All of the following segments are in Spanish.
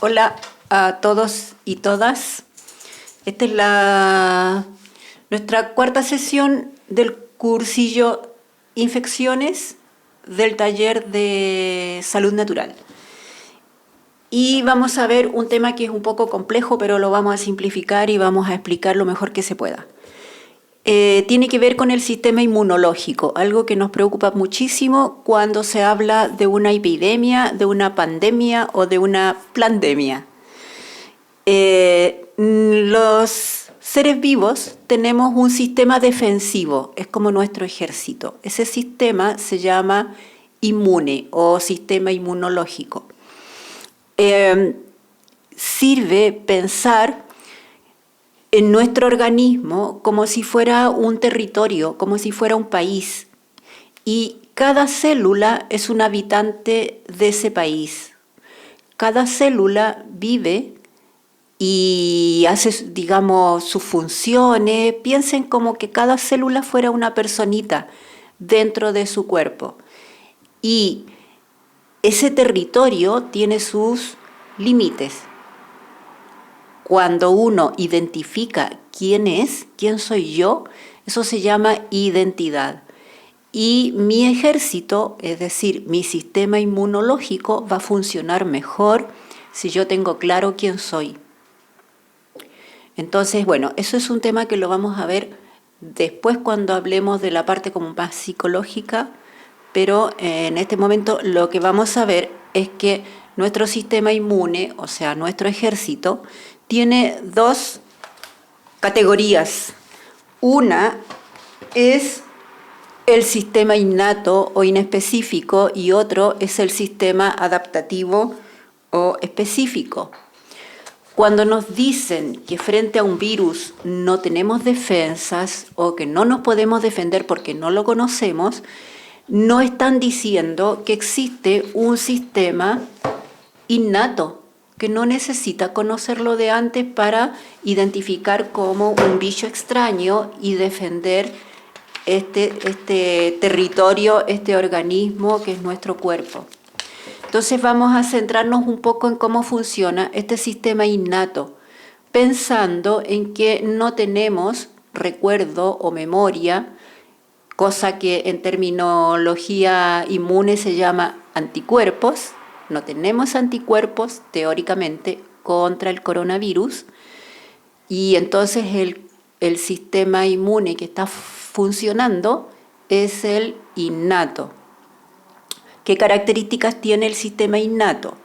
Hola a todos y todas. Esta es nuestra cuarta sesión del cursillo Infecciones del taller de Salud Natural. Y vamos a ver un tema que es un poco complejo, pero lo vamos a simplificar y vamos a explicar lo mejor que se pueda. Tiene que ver con el sistema inmunológico, algo que nos preocupa muchísimo cuando se habla de una epidemia, de una pandemia o de una plandemia. Los seres vivos tenemos un sistema defensivo, es como nuestro ejército. Ese sistema se llama inmune o sistema inmunológico. Sirve pensar en nuestro organismo como si fuera un territorio, como si fuera un país. Y cada célula es un habitante de ese país. Cada célula vive y hace, digamos, sus funciones. Piensen como que cada célula fuera una personita dentro de su cuerpo. Y ese territorio tiene sus límites. Cuando uno identifica quién es, quién soy yo, eso se llama identidad. Y mi ejército, es decir, mi sistema inmunológico, va a funcionar mejor si yo tengo claro quién soy. Entonces, bueno, eso es un tema que lo vamos a ver después cuando hablemos de la parte como más psicológica, pero en este momento lo que vamos a ver es que nuestro sistema inmune, o sea, nuestro ejército, tiene dos categorías. Una es el sistema innato o inespecífico y otro es el sistema adaptativo o específico. Cuando nos dicen que frente a un virus no tenemos defensas o que no nos podemos defender porque no lo conocemos, no están diciendo que existe un sistema innato que no necesita conocerlo de antes para identificar como un bicho extraño y defender este territorio, este organismo que es nuestro cuerpo. Entonces vamos a centrarnos un poco en cómo funciona este sistema innato, pensando en que no tenemos recuerdo o memoria, cosa que en terminología inmune se llama anticuerpos. No tenemos anticuerpos, teóricamente, contra el coronavirus, y entonces el sistema inmune que está funcionando es el innato. ¿Qué características tiene el sistema innato?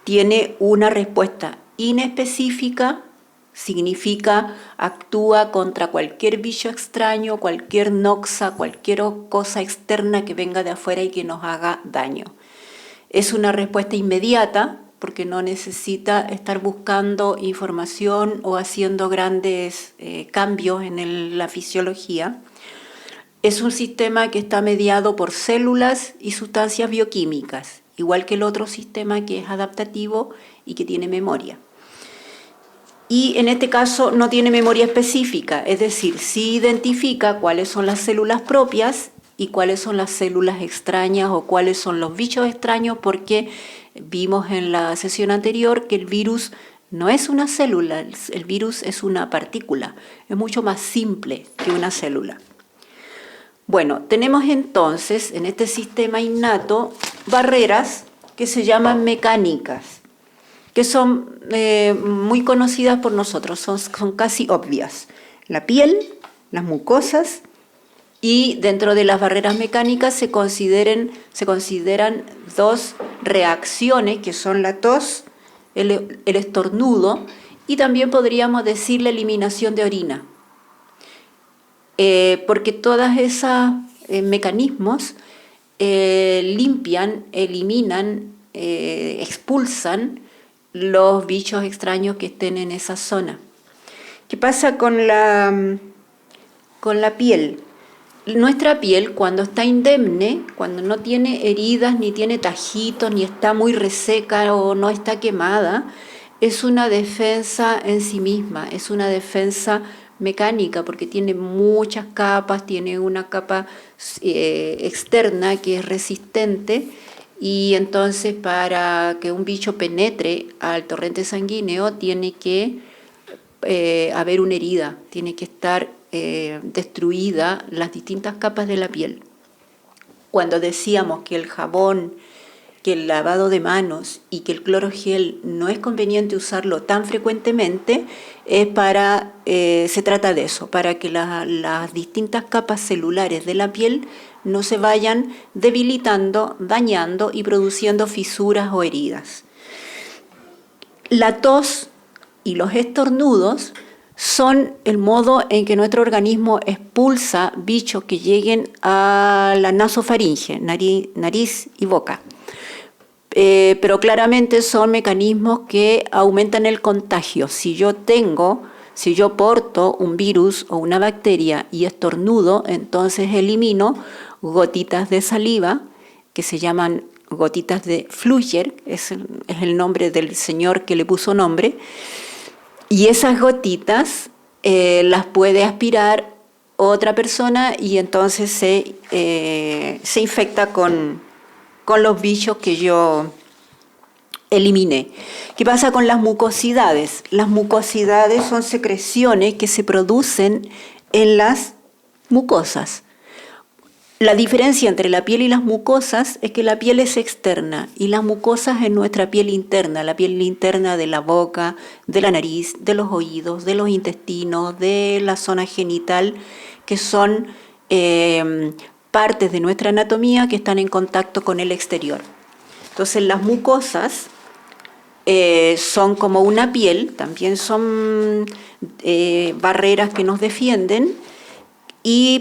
Tiene una respuesta inespecífica, significa actúa contra cualquier bicho extraño, cualquier noxa, cualquier cosa externa que venga de afuera y que nos haga daño. Es una respuesta inmediata porque no necesita estar buscando información o haciendo grandes cambios en la fisiología. Es un sistema que está mediado por células y sustancias bioquímicas, igual que el otro sistema que es adaptativo y que tiene memoria. Y en este caso no tiene memoria específica, es decir, sí identifica cuáles son las células propias y cuáles son las células extrañas o cuáles son los bichos extraños, porque vimos en la sesión anterior que el virus no es una célula, el virus es una partícula, es mucho más simple que una célula. Bueno, tenemos entonces en este sistema innato barreras que se llaman mecánicas, que son muy conocidas por nosotros, son casi obvias. La piel, las mucosas, y dentro de las barreras mecánicas se consideran dos reacciones, que son la tos, el estornudo, y también podríamos decir la eliminación de orina. Porque todos esos mecanismos limpian, eliminan, expulsan los bichos extraños que estén en esa zona. ¿Qué pasa con la piel? Nuestra piel, cuando está indemne, cuando no tiene heridas, ni tiene tajitos, ni está muy reseca o no está quemada, es una defensa en sí misma, es una defensa mecánica, porque tiene muchas capas, tiene una capa externa que es resistente y entonces para que un bicho penetre al torrente sanguíneo tiene que haber una herida, tiene que estar destruida las distintas capas de la piel. Cuando decíamos que el jabón, que el lavado de manos y que el clorogel no es conveniente usarlo tan frecuentemente, se trata de eso, para que las distintas capas celulares de la piel no se vayan debilitando, dañando y produciendo fisuras o heridas. La tos y los estornudos son el modo en que nuestro organismo expulsa bichos que lleguen a la nasofaringe, nariz y boca. Pero claramente son mecanismos que aumentan el contagio. Si yo porto un virus o una bacteria y estornudo, entonces elimino gotitas de saliva que se llaman gotitas de Flügger, es el nombre del señor que le puso nombre, y esas gotitas las puede aspirar otra persona y entonces se infecta con los bichos que yo eliminé. ¿Qué pasa con las mucosidades? Las mucosidades son secreciones que se producen en las mucosas. La diferencia entre la piel y las mucosas es que la piel es externa y las mucosas es nuestra piel interna, la piel interna de la boca, de la nariz, de los oídos, de los intestinos, de la zona genital, que son partes de nuestra anatomía que están en contacto con el exterior. Entonces las mucosas son como una piel, también son barreras que nos defienden,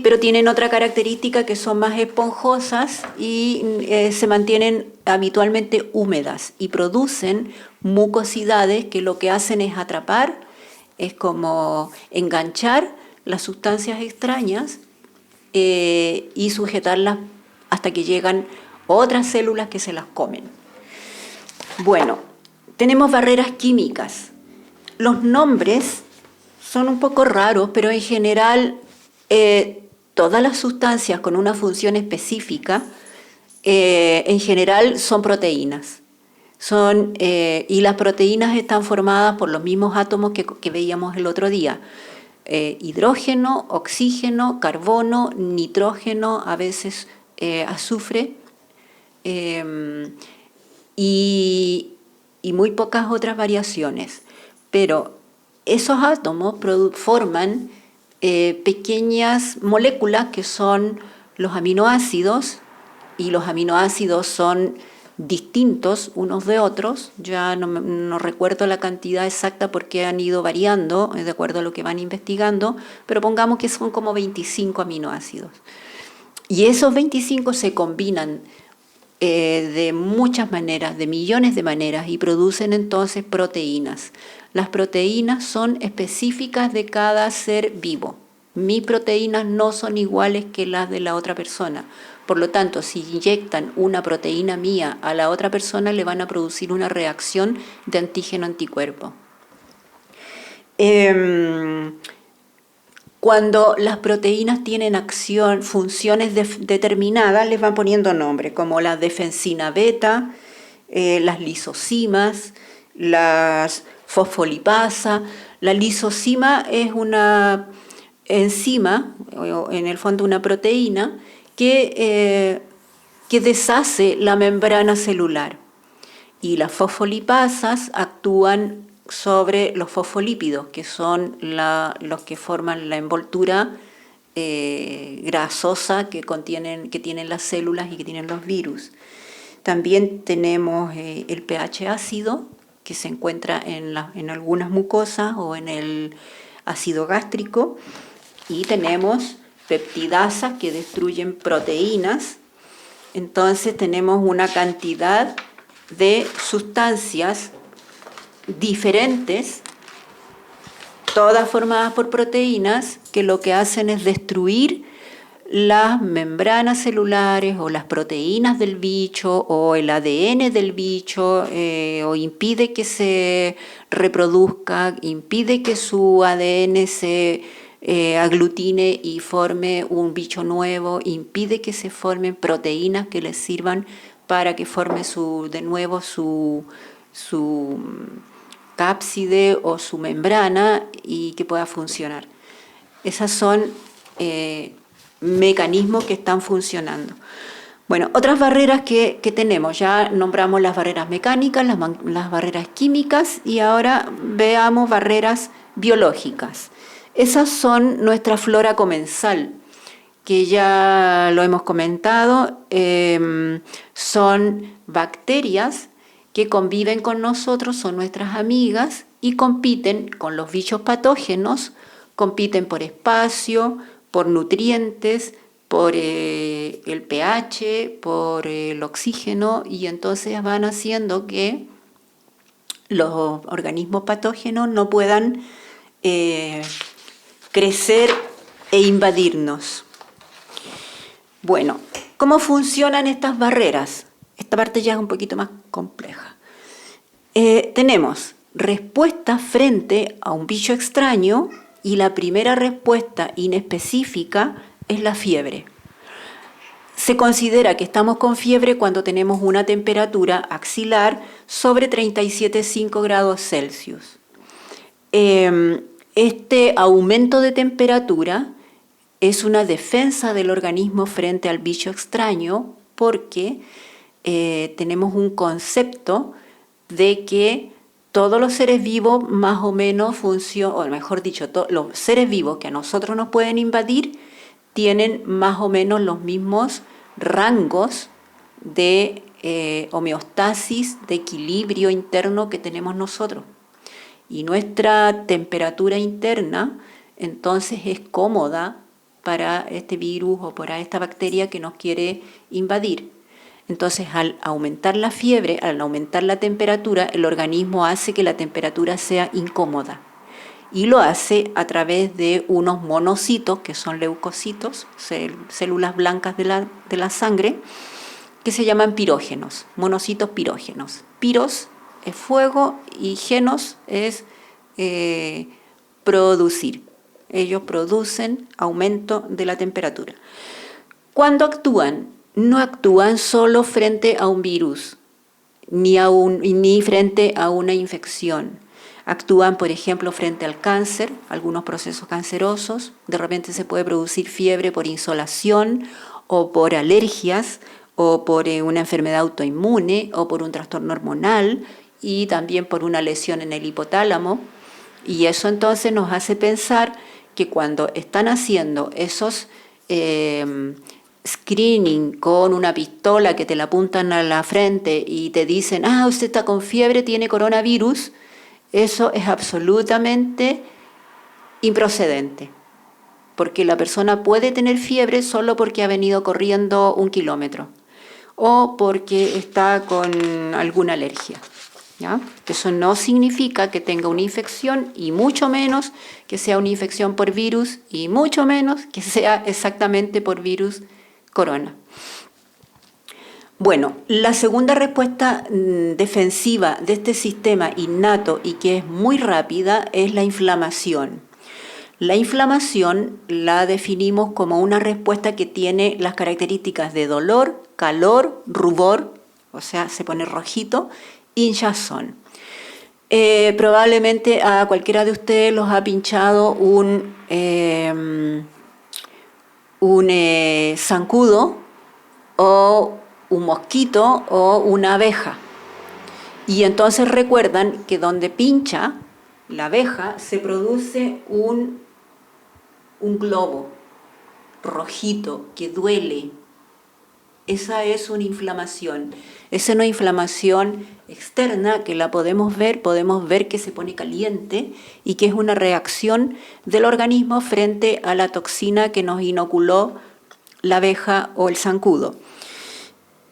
pero tienen otra característica que son más esponjosas y se mantienen habitualmente húmedas y producen mucosidades que lo que hacen es atrapar, es como enganchar las sustancias extrañas y sujetarlas hasta que llegan otras células que se las comen. Bueno, tenemos barreras químicas. Los nombres son un poco raros, pero en general todas las sustancias con una función específica en general son proteínas. Y las proteínas están formadas por los mismos átomos que veíamos el otro día. Hidrógeno, oxígeno, carbono, nitrógeno, a veces azufre y muy pocas otras variaciones. Pero esos átomos forman pequeñas moléculas que son los aminoácidos, y los aminoácidos son distintos unos de otros. Ya no recuerdo la cantidad exacta porque han ido variando de acuerdo a lo que van investigando, pero pongamos que son como 25 aminoácidos. Y esos 25 se combinan de muchas maneras, de millones de maneras, y producen entonces proteínas. Las proteínas son específicas de cada ser vivo. Mis proteínas no son iguales que las de la otra persona. Por lo tanto, si inyectan una proteína mía a la otra persona, le van a producir una reacción de antígeno-anticuerpo. Cuando las proteínas tienen funciones determinadas, les van poniendo nombres, como la defensina beta, las lisocimas, las fosfolipasa. La lisocima es una enzima, en el fondo una proteína, que deshace la membrana celular. Y las fosfolipasas actúan sobre los fosfolípidos, que son los que forman la envoltura grasosa que tienen las células y que tienen los virus. También tenemos el pH ácido, que se encuentra en algunas mucosas o en el ácido gástrico, y tenemos peptidasas que destruyen proteínas. Entonces tenemos una cantidad de sustancias diferentes, todas formadas por proteínas, que lo que hacen es destruir las membranas celulares o las proteínas del bicho o el ADN del bicho, o impide que se reproduzca, impide que su ADN se aglutine y forme un bicho nuevo, impide que se formen proteínas que les sirvan para que forme de nuevo su cápside o su membrana y que pueda funcionar. Esos son mecanismos que están funcionando. Bueno, otras barreras que tenemos, ya nombramos las barreras mecánicas, las barreras químicas y ahora veamos barreras biológicas. Esas son nuestra flora comensal, que ya lo hemos comentado, son bacterias que conviven con nosotros, son nuestras amigas y compiten con los bichos patógenos, compiten por espacio, por nutrientes, por el pH, por el oxígeno, y entonces van haciendo que los organismos patógenos no puedan crecer e invadirnos. Bueno, ¿cómo funcionan estas barreras? Esta parte ya es un poquito más compleja. Tenemos respuesta frente a un bicho extraño y la primera respuesta inespecífica es la fiebre. Se considera que estamos con fiebre cuando tenemos una temperatura axilar sobre 37,5 grados Celsius. Este aumento de temperatura es una defensa del organismo frente al bicho extraño porque tenemos un concepto de que todos los seres vivos más o menos funcionan, o mejor dicho, los seres vivos que a nosotros nos pueden invadir tienen más o menos los mismos rangos de homeostasis, de equilibrio interno que tenemos nosotros. Y nuestra temperatura interna entonces es cómoda para este virus o para esta bacteria que nos quiere invadir. Entonces, al aumentar la fiebre, al aumentar la temperatura, el organismo hace que la temperatura sea incómoda. Y lo hace a través de unos monocitos, que son leucocitos, células blancas de la sangre, que se llaman pirógenos, monocitos pirógenos. Piros es fuego y genos es producir. Ellos producen aumento de la temperatura. ¿Cuándo actúan? No actúan solo frente a un virus, ni frente a una infección. Actúan, por ejemplo, frente al cáncer, algunos procesos cancerosos. De repente se puede producir fiebre por insolación o por alergias o por una enfermedad autoinmune o por un trastorno hormonal y también por una lesión en el hipotálamo. Y eso entonces nos hace pensar que cuando están haciendo esos screening con una pistola que te la apuntan a la frente y te dicen, usted está con fiebre, tiene coronavirus, eso es absolutamente improcedente, porque la persona puede tener fiebre solo porque ha venido corriendo 1 kilómetro o porque está con alguna alergia. ¿Ya? Eso no significa que tenga una infección y mucho menos que sea una infección por virus y mucho menos que sea exactamente por virus corona. Bueno, la segunda respuesta defensiva de este sistema innato y que es muy rápida es la inflamación. La inflamación la definimos como una respuesta que tiene las características de dolor, calor, rubor, o sea, se pone rojito, hinchazón. Probablemente a cualquiera de ustedes los ha pinchado un zancudo o un mosquito o una abeja. Y entonces recuerdan que donde pincha la abeja se produce un globo rojito que duele. Esa es una inflamación. Es una inflamación externa que la podemos ver que se pone caliente y que es una reacción del organismo frente a la toxina que nos inoculó la abeja o el zancudo.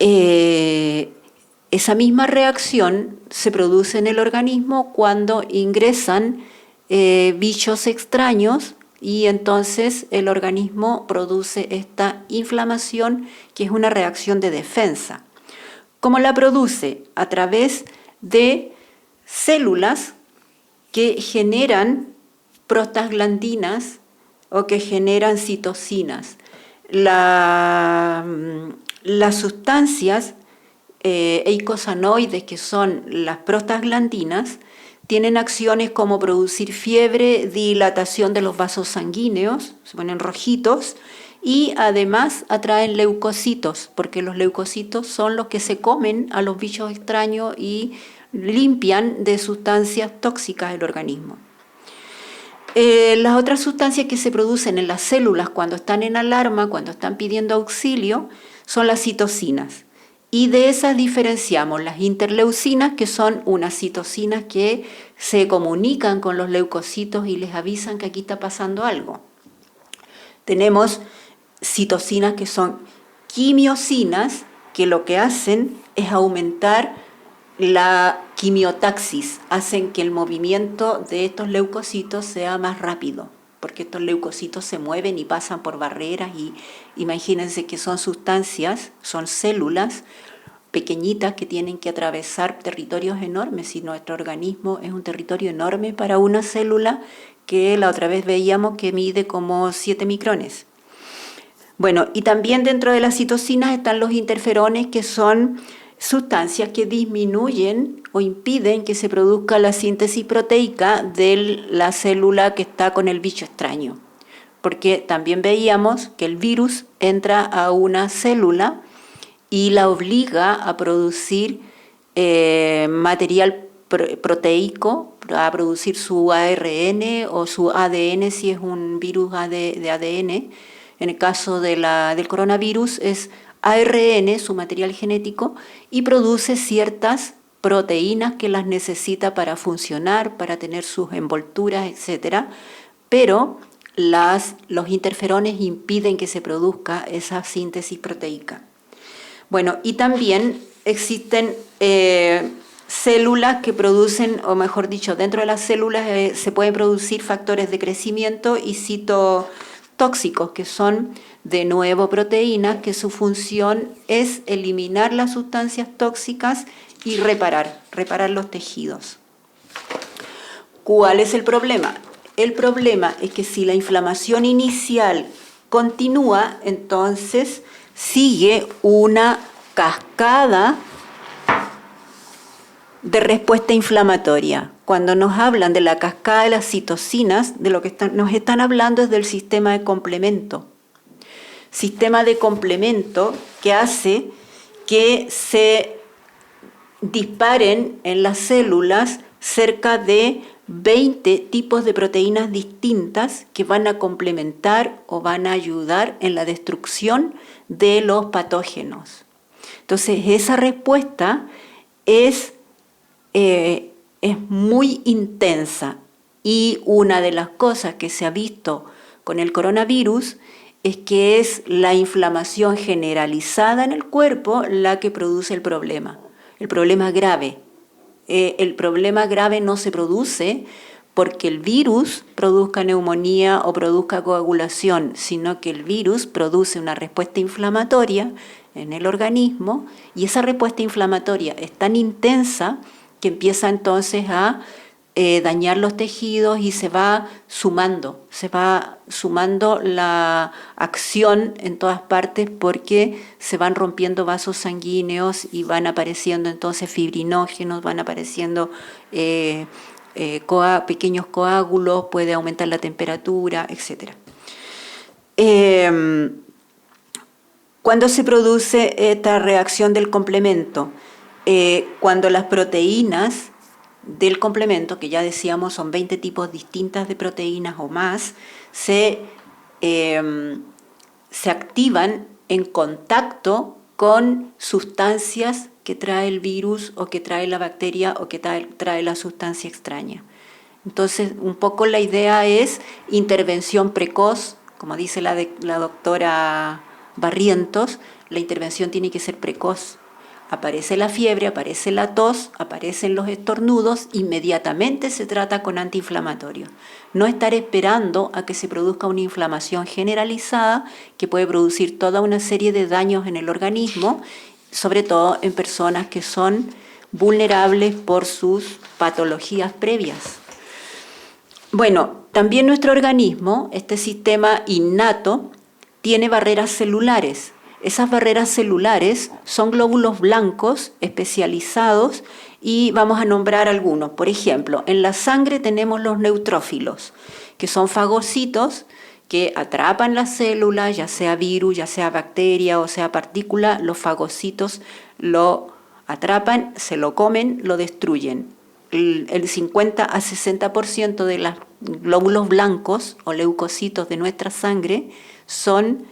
Esa misma reacción se produce en el organismo cuando ingresan bichos extraños y entonces el organismo produce esta inflamación que es una reacción de defensa. ¿Cómo la produce? A través de células que generan prostaglandinas o que generan citocinas. Las sustancias eicosanoides, que son las prostaglandinas, tienen acciones como producir fiebre, dilatación de los vasos sanguíneos, se ponen rojitos, y además atraen leucocitos, porque los leucocitos son los que se comen a los bichos extraños y limpian de sustancias tóxicas el organismo. Las otras sustancias que se producen en las células cuando están en alarma, cuando están pidiendo auxilio, son las citocinas. Y de esas diferenciamos las interleucinas, que son unas citocinas que se comunican con los leucocitos y les avisan que aquí está pasando algo. Tenemos citocinas que son quimiocinas, que lo que hacen es aumentar la quimiotaxis, hacen que el movimiento de estos leucocitos sea más rápido, porque estos leucocitos se mueven y pasan por barreras y imagínense que son sustancias, son células pequeñitas que tienen que atravesar territorios enormes y nuestro organismo es un territorio enorme para una célula que la otra vez veíamos que mide como 7 micrones. Bueno, y también dentro de las citocinas están los interferones, que son sustancias que disminuyen o impiden que se produzca la síntesis proteica de la célula que está con el bicho extraño. Porque también veíamos que el virus entra a una célula y la obliga a producir material proteico, a producir su ARN o su ADN si es un virus de ADN. En el caso del coronavirus es ARN, su material genético, y produce ciertas proteínas que las necesita para funcionar, para tener sus envolturas, etc. Pero los interferones impiden que se produzca esa síntesis proteica. Bueno, y también existen células que producen, o mejor dicho, dentro de las células se pueden producir factores de crecimiento y citotóxicos, que son de nuevo proteínas, que su función es eliminar las sustancias tóxicas y reparar los tejidos. ¿Cuál es el problema? El problema es que si la inflamación inicial continúa, entonces sigue una cascada de respuesta inflamatoria. Cuando nos hablan de la cascada de las citocinas, de lo que nos están hablando es del sistema de complemento. Sistema de complemento que hace que se disparen en las células cerca de 20 tipos de proteínas distintas que van a complementar o van a ayudar en la destrucción de los patógenos. Entonces, esa respuesta es muy intensa, y una de las cosas que se ha visto con el coronavirus es que es la inflamación generalizada en el cuerpo la que produce el problema grave. El problema grave no se produce porque el virus produzca neumonía o produzca coagulación, sino que el virus produce una respuesta inflamatoria en el organismo, y esa respuesta inflamatoria es tan intensa que empieza entonces a dañar los tejidos y se va sumando la acción en todas partes, porque se van rompiendo vasos sanguíneos y van apareciendo entonces fibrinógenos, van apareciendo pequeños coágulos, puede aumentar la temperatura, etc. ¿Cuándo se produce esta reacción del complemento? Cuando las proteínas del complemento, que ya decíamos son 20 tipos distintas de proteínas o más, se activan en contacto con sustancias que trae el virus o que trae la bacteria o que trae la sustancia extraña. Entonces, un poco la idea es intervención precoz, como dice la doctora Barrientos, la intervención tiene que ser precoz. Aparece la fiebre, aparece la tos, aparecen los estornudos, inmediatamente se trata con antiinflamatorio. No estar esperando a que se produzca una inflamación generalizada que puede producir toda una serie de daños en el organismo, sobre todo en personas que son vulnerables por sus patologías previas. Bueno, también nuestro organismo, este sistema innato, tiene barreras celulares. Esas barreras celulares son glóbulos blancos especializados y vamos a nombrar algunos. Por ejemplo, en la sangre tenemos los neutrófilos, que son fagocitos que atrapan la célula, ya sea virus, ya sea bacteria o sea partícula. Los fagocitos lo atrapan, se lo comen, lo destruyen. El 50 a 60% de los glóbulos blancos o leucocitos de nuestra sangre son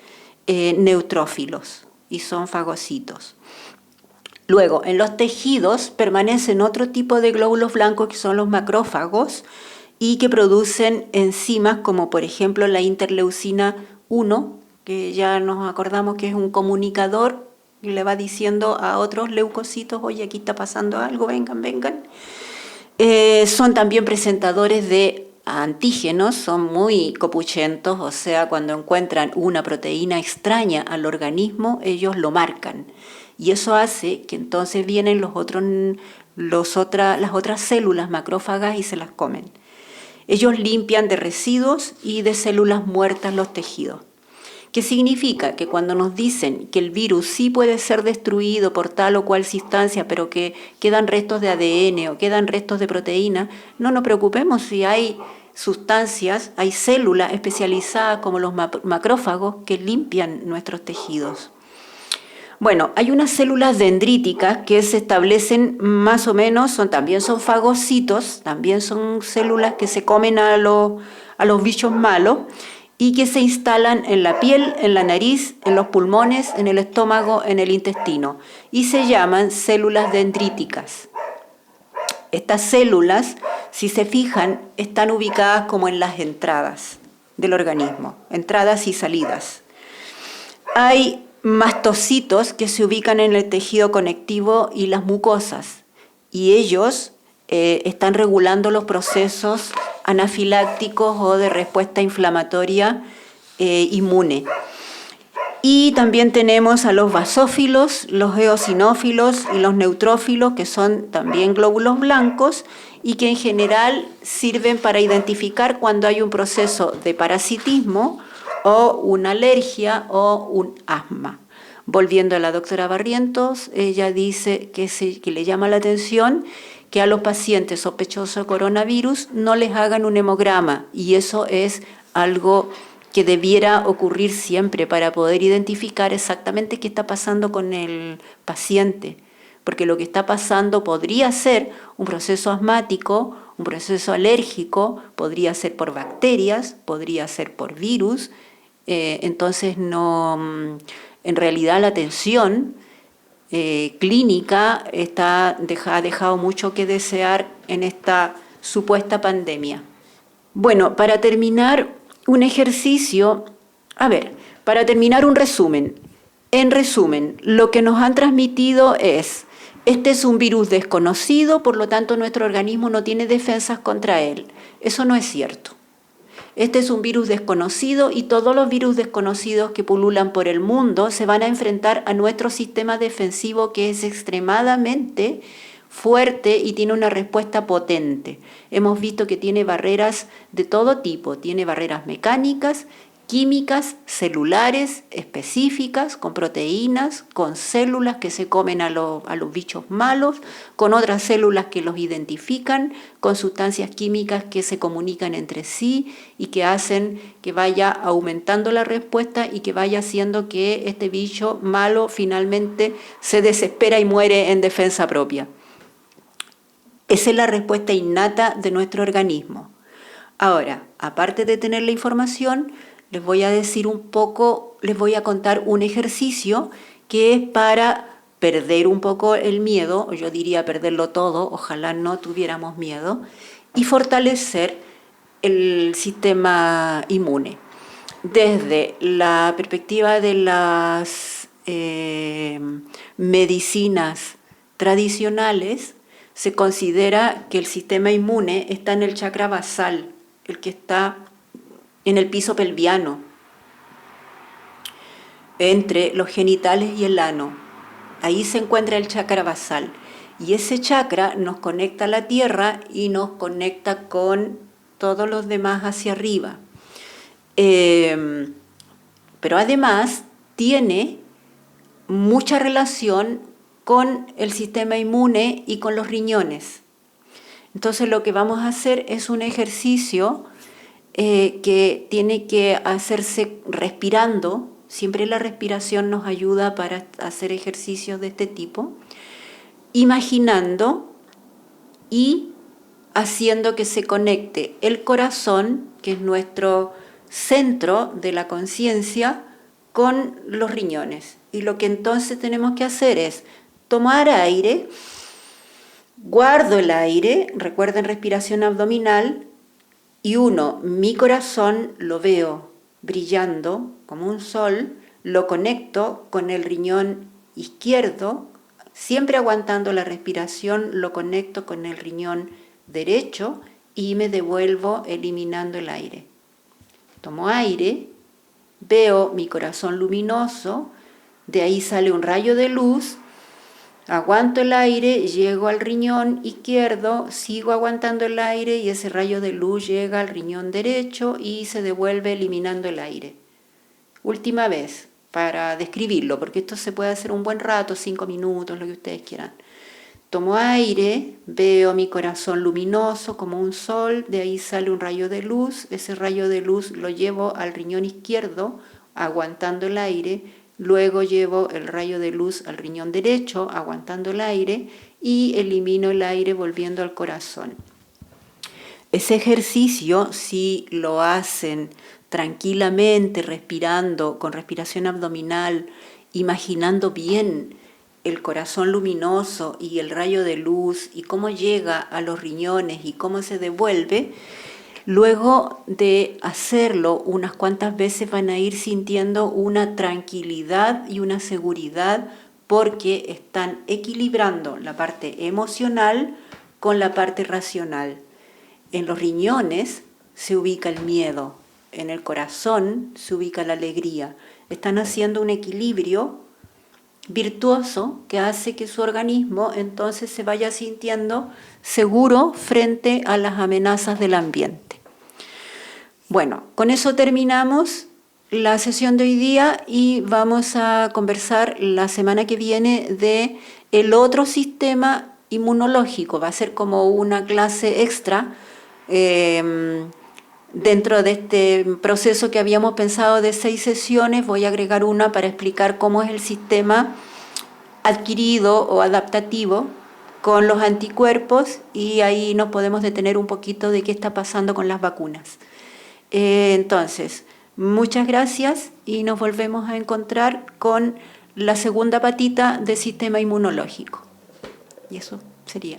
neutrófilos y son fagocitos. Luego, en los tejidos permanecen otro tipo de glóbulos blancos que son los macrófagos y que producen enzimas como por ejemplo la interleucina 1, que ya nos acordamos que es un comunicador y le va diciendo a otros leucocitos, oye, aquí está pasando algo, vengan, vengan. Son también presentadores de antígenos, son muy copuchentos, o sea, cuando encuentran una proteína extraña al organismo, ellos lo marcan. Y eso hace que entonces vienen las otras células macrófagas y se las comen. Ellos limpian de residuos y de células muertas los tejidos. ¿Qué significa? Que cuando nos dicen que el virus sí puede ser destruido por tal o cual sustancia, pero que quedan restos de ADN o quedan restos de proteína, no nos preocupemos si hay sustancias, hay células especializadas como los macrófagos que limpian nuestros tejidos. Bueno, hay unas células dendríticas que se establecen más o menos, también son fagocitos, también son células que se comen a los bichos malos y que se instalan en la piel, en la nariz, en los pulmones, en el estómago, en el intestino y se llaman células dendríticas. Estas células, si se fijan, están ubicadas como en las entradas del organismo, entradas y salidas. Hay mastocitos que se ubican en el tejido conectivo y las mucosas, y ellos están regulando los procesos anafilácticos o de respuesta inflamatoria inmune. Y también tenemos a los basófilos, los eosinófilos y los neutrófilos, que son también glóbulos blancos y que en general sirven para identificar cuando hay un proceso de parasitismo o una alergia o un asma. Volviendo a la doctora Barrientos, ella dice que le llama la atención que a los pacientes sospechosos de coronavirus no les hagan un hemograma, y eso es algo que debiera ocurrir siempre para poder identificar exactamente qué está pasando con el paciente, porque lo que está pasando podría ser un proceso asmático, un proceso alérgico, podría ser por bacterias, podría ser por virus. Entonces en realidad la atención clínica ha dejado mucho que desear en esta supuesta pandemia. Bueno, para terminar un ejercicio, para terminar un resumen. En resumen, lo que nos han transmitido es: este es un virus desconocido, por lo tanto nuestro organismo no tiene defensas contra él. Eso no es cierto. Este es un virus desconocido y todos los virus desconocidos que pululan por el mundo se van a enfrentar a nuestro sistema defensivo, que es extremadamente fuerte y tiene una respuesta potente. Hemos visto que tiene barreras de todo tipo, tiene barreras mecánicas, químicas, celulares, específicas, con proteínas, con células que se comen a los bichos malos, con otras células que los identifican, con sustancias químicas que se comunican entre sí y que hacen que vaya aumentando la respuesta y que vaya haciendo que este bicho malo finalmente se desespera y muere en defensa propia. Esa es la respuesta innata de nuestro organismo. Ahora, aparte de tener la información, les voy a contar un ejercicio que es para perder un poco el miedo, yo diría perderlo todo, ojalá no tuviéramos miedo, y fortalecer el sistema inmune. Desde la perspectiva de las medicinas tradicionales, se considera que el sistema inmune está en el chakra basal, el que está en el piso pelviano, entre los genitales y el ano. Ahí se encuentra el chakra basal. Y ese chakra nos conecta a la tierra y nos conecta con todos los demás hacia arriba. Pero además tiene mucha relación con el sistema inmune y con los riñones. Entonces lo que vamos a hacer es un ejercicio que tiene que hacerse respirando. Siempre la respiración nos ayuda para hacer ejercicios de este tipo, imaginando y haciendo que se conecte el corazón, que es nuestro centro de la conciencia, con los riñones. Y lo que entonces tenemos que hacer es tomar aire, guardo el aire, recuerden respiración abdominal, y mi corazón lo veo brillando como un sol, lo conecto con el riñón izquierdo, siempre aguantando la respiración, lo conecto con el riñón derecho y me devuelvo eliminando el aire. Tomo aire, veo mi corazón luminoso, de ahí sale un rayo de luz, aguanto el aire, llego al riñón izquierdo, sigo aguantando el aire y ese rayo de luz llega al riñón derecho y se devuelve eliminando el aire. Última vez, para describirlo, porque esto se puede hacer un buen rato, 5 minutos, lo que ustedes quieran. Tomo aire, veo mi corazón luminoso como un sol, de ahí sale un rayo de luz, ese rayo de luz lo llevo al riñón izquierdo, aguantando el aire, luego llevo el rayo de luz al riñón derecho, aguantando el aire, y elimino el aire volviendo al corazón. Ese ejercicio, si lo hacen tranquilamente, respirando, con respiración abdominal, imaginando bien el corazón luminoso y el rayo de luz y cómo llega a los riñones y cómo se devuelve, luego de hacerlo unas cuantas veces van a ir sintiendo una tranquilidad y una seguridad porque están equilibrando la parte emocional con la parte racional. En los riñones se ubica el miedo, en el corazón se ubica la alegría. Están haciendo un equilibrio virtuoso que hace que su organismo entonces se vaya sintiendo seguro frente a las amenazas del ambiente. Bueno, con eso terminamos la sesión de hoy día y vamos a conversar la semana que viene de el otro sistema inmunológico. Va a ser como una clase extra dentro de este proceso que habíamos pensado de 6 sesiones. Voy a agregar una para explicar cómo es el sistema adquirido o adaptativo con los anticuerpos y ahí nos podemos detener un poquito de qué está pasando con las vacunas. Entonces, muchas gracias y nos volvemos a encontrar con la segunda patita del sistema inmunológico. Y eso sería.